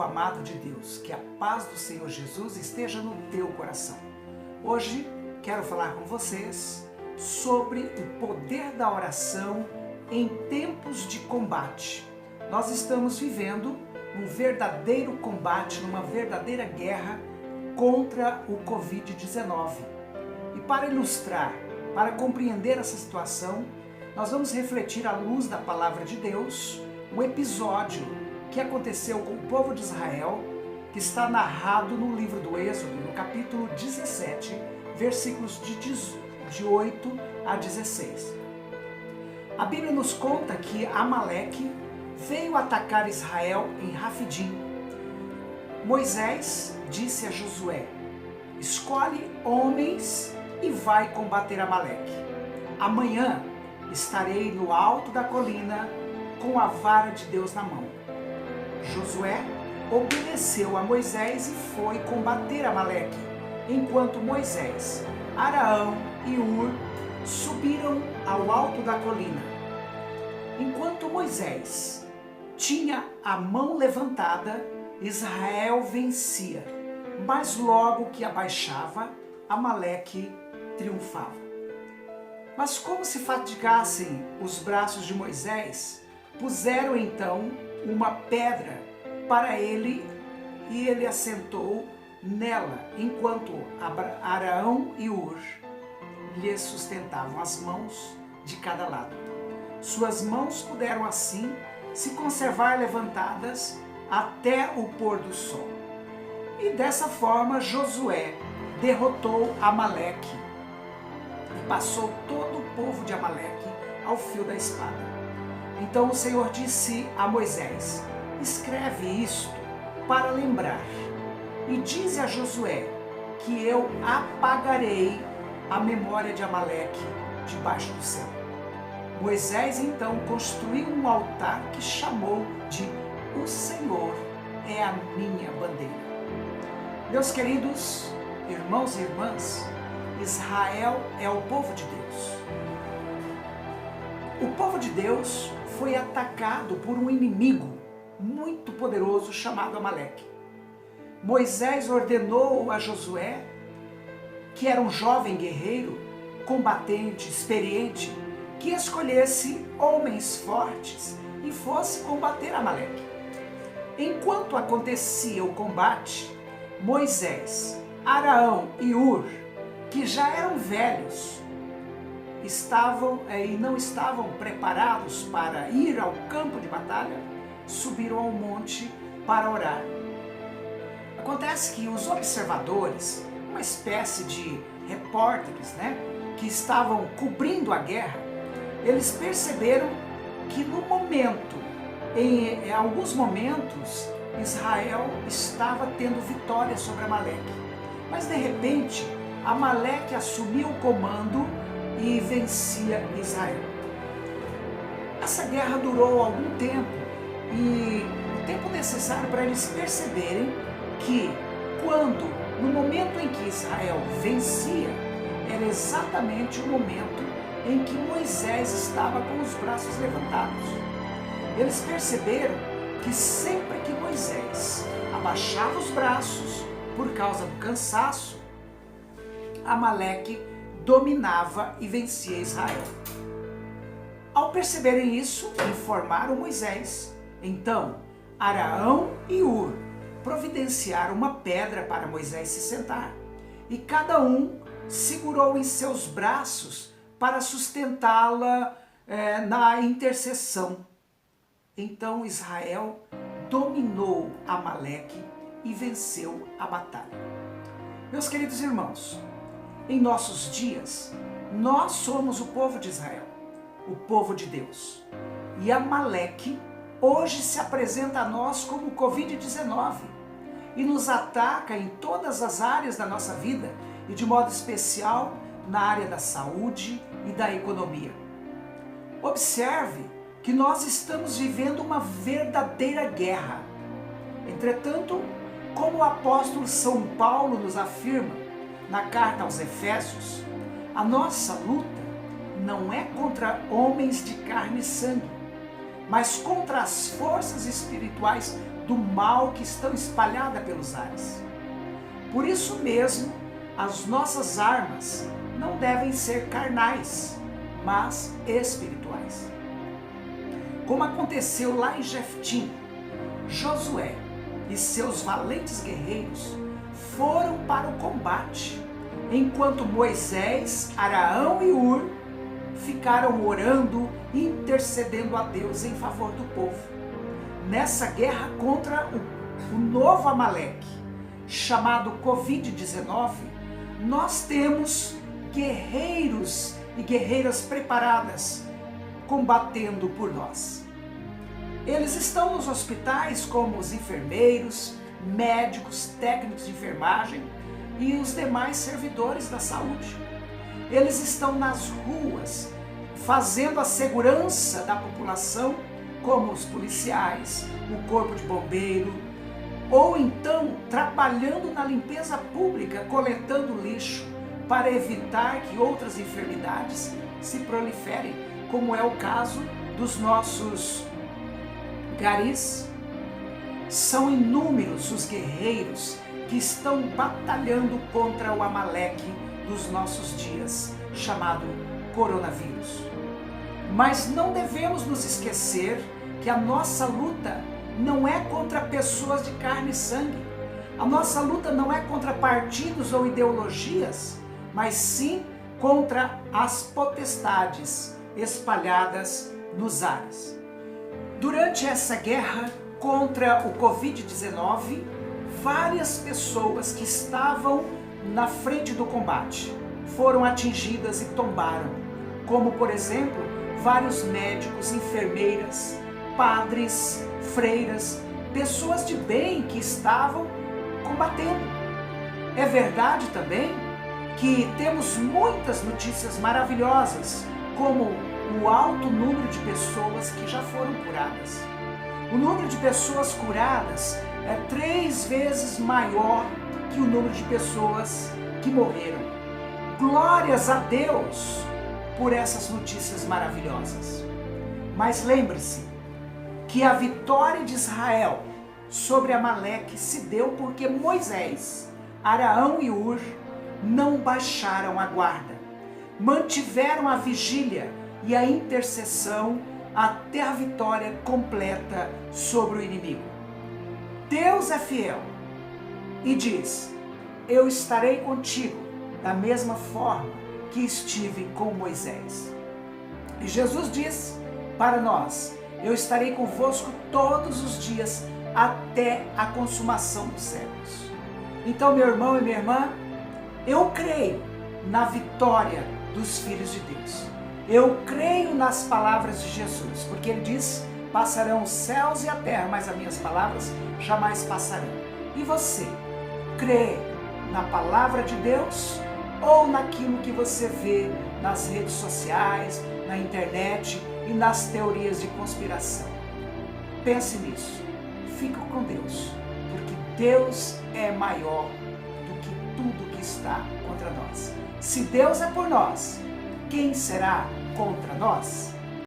Povo amado de Deus, que a paz do Senhor Jesus esteja no teu coração. Hoje quero falar com vocês sobre o poder da oração em tempos de combate. Nós estamos vivendo um verdadeiro combate, numa verdadeira guerra contra o Covid-19. E para ilustrar, para compreender essa situação, nós vamos refletir à luz da palavra de Deus um episódio que aconteceu com o povo de Israel, que está narrado no livro do Êxodo, no capítulo 17, versículos de 8 a 16. A Bíblia nos conta que Amaleque veio atacar Israel em Rafidim. Moisés disse a Josué: escolhe homens e vai combater Amaleque. Amanhã estarei no alto da colina com a vara de Deus na mão. Josué obedeceu a Moisés e foi combater Amaleque, enquanto Moisés, Arão e Hur subiram ao alto da colina. Enquanto Moisés tinha a mão levantada, Israel vencia, mas logo que abaixava, Amaleque triunfava. Mas como se fatigassem os braços de Moisés, puseram então uma pedra para ele e ele assentou nela, enquanto Arão e Hur lhe sustentavam as mãos de cada lado. Suas mãos puderam assim se conservar levantadas até o pôr do sol. E dessa forma Josué derrotou Amaleque e passou todo o povo de Amaleque ao fio da espada. Então o Senhor disse a Moisés: escreve isto para lembrar, e dize a Josué que eu apagarei a memória de Amaleque debaixo do céu. Moisés então construiu um altar que chamou de O Senhor é a minha bandeira. Meus queridos irmãos e irmãs, Israel é o povo de Deus. O povo de Deus foi atacado por um inimigo muito poderoso chamado Amaleque. Moisés ordenou a Josué, que era um jovem guerreiro, combatente, experiente, que escolhesse homens fortes e fosse combater Amaleque. Enquanto acontecia o combate, Moisés, Arão e Hur, que já eram velhos, não estavam preparados para ir ao campo de batalha, subiram ao monte para orar. Acontece que os observadores, uma espécie de repórteres, que estavam cobrindo a guerra, eles perceberam que em alguns momentos, Israel estava tendo vitória sobre Amaleque. Mas de repente, Amaleque assumiu o comando e vencia Israel. Essa guerra durou algum tempo e o tempo necessário para eles perceberem que no momento em que Israel vencia, era exatamente o momento em que Moisés estava com os braços levantados. Eles perceberam que sempre que Moisés abaixava os braços por causa do cansaço, Amaleque dominava e vencia Israel. Ao perceberem isso, informaram Moisés. Então, Arão e Hur providenciaram uma pedra para Moisés se sentar, e cada um segurou em seus braços para sustentá-la na intercessão. Então Israel dominou Amaleque e venceu a batalha. Meus queridos irmãos, em nossos dias, nós somos o povo de Israel, o povo de Deus. E Amaleque hoje se apresenta a nós como o Covid-19 e nos ataca em todas as áreas da nossa vida e de modo especial na área da saúde e da economia. Observe que nós estamos vivendo uma verdadeira guerra. Entretanto, como o apóstolo São Paulo nos afirma na carta aos Efésios, a nossa luta não é contra homens de carne e sangue, mas contra as forças espirituais do mal que estão espalhadas pelos ares. Por isso mesmo, as nossas armas não devem ser carnais, mas espirituais. Como aconteceu lá em Jeftim, Josué e seus valentes guerreiros foram para o combate, enquanto Moisés, Araão e Hur ficaram orando e intercedendo a Deus em favor do povo. Nessa guerra contra o novo Amaleque, chamado Covid-19, nós temos guerreiros e guerreiras preparadas combatendo por nós. Eles estão nos hospitais como os enfermeiros, médicos, técnicos de enfermagem e os demais servidores da saúde. Eles estão nas ruas fazendo a segurança da população, como os policiais, o corpo de bombeiro, ou então trabalhando na limpeza pública, coletando lixo para evitar que outras enfermidades se proliferem, como é o caso dos nossos garis. São inúmeros os guerreiros que estão batalhando contra o Amaleque dos nossos dias, chamado coronavírus. Mas não devemos nos esquecer que a nossa luta não é contra pessoas de carne e sangue. A nossa luta não é contra partidos ou ideologias, mas sim contra as potestades espalhadas nos ares. Durante essa guerra contra o Covid-19, várias pessoas que estavam na frente do combate foram atingidas e tombaram, como por exemplo, vários médicos, enfermeiras, padres, freiras, pessoas de bem que estavam combatendo. É verdade também que temos muitas notícias maravilhosas, como o alto número de pessoas que já foram curadas. O número de pessoas curadas é 3 vezes maior que o número de pessoas que morreram. Glórias a Deus por essas notícias maravilhosas. Mas lembre-se que a vitória de Israel sobre Amaleque se deu porque Moisés, Araão e Hur não baixaram a guarda, mantiveram a vigília e a intercessão até a vitória completa sobre o inimigo. Deus é fiel e diz: eu estarei contigo da mesma forma que estive com Moisés. E Jesus diz para nós: eu estarei convosco todos os dias até a consumação dos séculos. Então, meu irmão e minha irmã, eu creio na vitória dos filhos de Deus. Eu creio nas palavras de Jesus, porque ele diz: passarão os céus e a terra, mas as minhas palavras jamais passarão. E você, crê na palavra de Deus ou naquilo que você vê nas redes sociais, na internet e nas teorias de conspiração? Pense nisso. Fica com Deus, porque Deus é maior do que tudo que está contra nós. Se Deus é por nós, quem será contra nós?